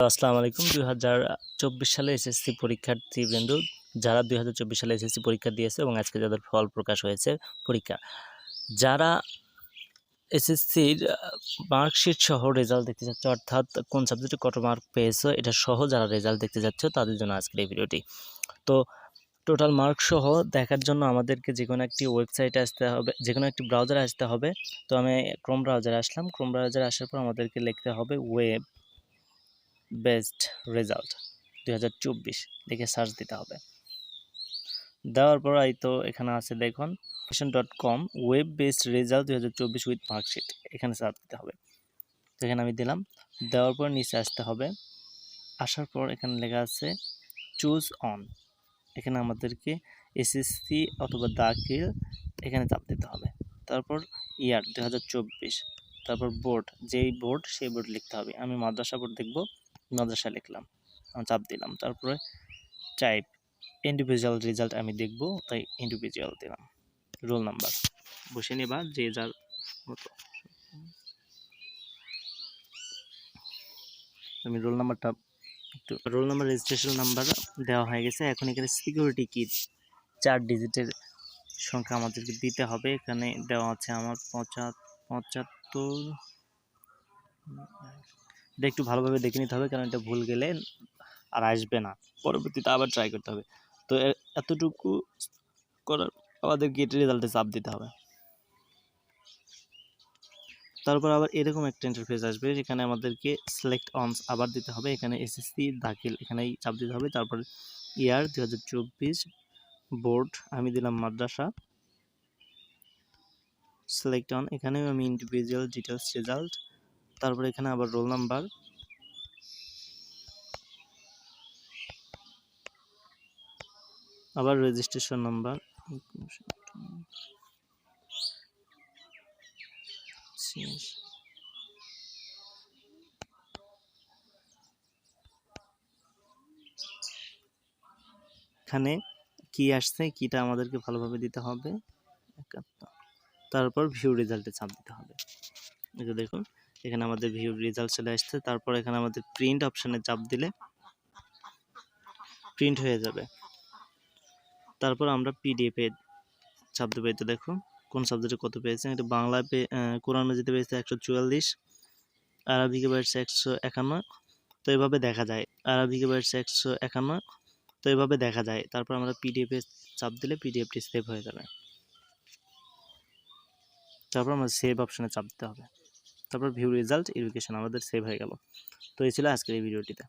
আসসালামু আলাইকুম। 2024 সালে এসএসসি পরীক্ষার্থীবৃন্দ যারা 2024 সালে এসএসসি পরীক্ষা দিয়েছে এবং আজকে যাদের ফল প্রকাশ হয়েছে পরীক্ষা, যারা এসএসসির মার্কশিট সহ রেজাল্ট দেখতে চাচ্ছ, অর্থাৎ কোন সাবজেক্টে কত মার্ক পেয়েছো এটা সহ যারা রেজাল্ট দেখতে যাচ্ছ তাদের জন্য আজকের এই ভিডিওটি। তো টোটাল মার্ক সহ দেখার জন্য আমাদেরকে যে কোনো একটি ওয়েবসাইটে আসতে হবে, যে কোনো একটি ব্রাউজারে আসতে হবে। তো আমি ক্রোম ব্রাউজারে আসলাম। ক্রোম ব্রাউজারে আসার পর আমাদেরকে লিখতে হবে ওয়েব বেস্ট রেজাল্ট 2024 লিখে সার্চ দিতে হবে। দেওয়ার পর এই তো এখানে আছে দেখুন education.com web based result 2024 with marksheet, এখানে সার্চ দিতে হবে। তো এখানে আমি দিলাম, দেওয়ার পর নিচে আসতে হবে। আসার পর এখানে লেখা আছে চুজ অন, এখানে আমাদেরকে এসএসসি অথবা দাখিল এখানে চাপ দিতে হবে। তারপর ইয়ার 2024, তারপর বোর্ড, যেই বোর্ড সেই বোর্ড লিখতে হবে। আমি মাদ্রাসা বোর্ড দেখব, মাদ্রাসা লিখলাম, চাপ দিলাম। তারপরে টাইপ ইন্ডিভিজুয়াল রেজাল্ট আমি দেখব, তাই ইন্ডিভিজুয়াল দিলাম। রোল নাম্বার বসে নেবা যে যার মতো। আমি রোল নাম্বারটা একটু, রোল নাম্বার রেজিস্ট্রেশন নাম্বার দেওয়া হয়ে গেছে। এখন এখানে সিকিউরিটি কি 4 ডিজিটের সংখ্যা আমাদেরকে দিতে হবে। এখানে দেওয়া আছে আমার 75। এটা একটু ভালোভাবে দেখে নিতে হবে, কারণ এটা ভুল গেলে আর আসবে না, পরবর্তীতে আবার ট্রাই করতে হবে। তো এতটুকু করার আমাদের গেট রেজাল্টে চাপ দিতে হবে। তারপর আবার এরকম একটা ইন্টারফেস আসবে, যেখানে আমাদেরকে সিলেক্ট অনস আবার দিতে হবে। এখানে এসএসসি দাখিল এখানেই চাপ দিতে হবে। তারপর ইয়ার 2024, বোর্ড আমি দিলাম মাদ্রাসা, সিলেক্ট অন, এখানেও আমি ইন্ডিভিজুয়াল ডিটেলস রেজাল্ট। তারপর এখানে আবার রোল নাম্বার, আবার রেজিস্ট্রেশন নাম্বার, এখানে কি আসছে কিটা আমাদেরকে ভালোভাবে দিতে হবে। তারপর ভিউ রেজাল্টে চাপ দিতে হবে। এই যে দেখুন এখানে আমাদের ভিউ রেজাল্ট চলে আসছে। তারপর এখানে আমাদের প্রিন্ট অপশানে চাপ দিলে প্রিন্ট হয়ে যাবে। তারপর আমরা পিডিএফে চাপ দেবো। এই তো দেখুন কোন সাবজেক্টে কত পেয়েছে। এটা বাংলায় কোরআন মাজিদে পেয়েছে 144, আরবিকে পেয়েছে 151। তো এভাবে দেখা যায়, আরবিকে পেয়েছে 151। তো এভাবে দেখা যায়। তারপর আমরা পিডিএফে চাপ দিলে পিডিএফটি সেভ হয়ে যাবে। তারপর আমরা সেভ অপশানে চাপ দিতে হবে। তারপর ভিউ রেজাল্ট এডুকেশন আমাদের সেভ হয়ে গেল। তো এই ছিল আজকের এই ভিডিওটিতে।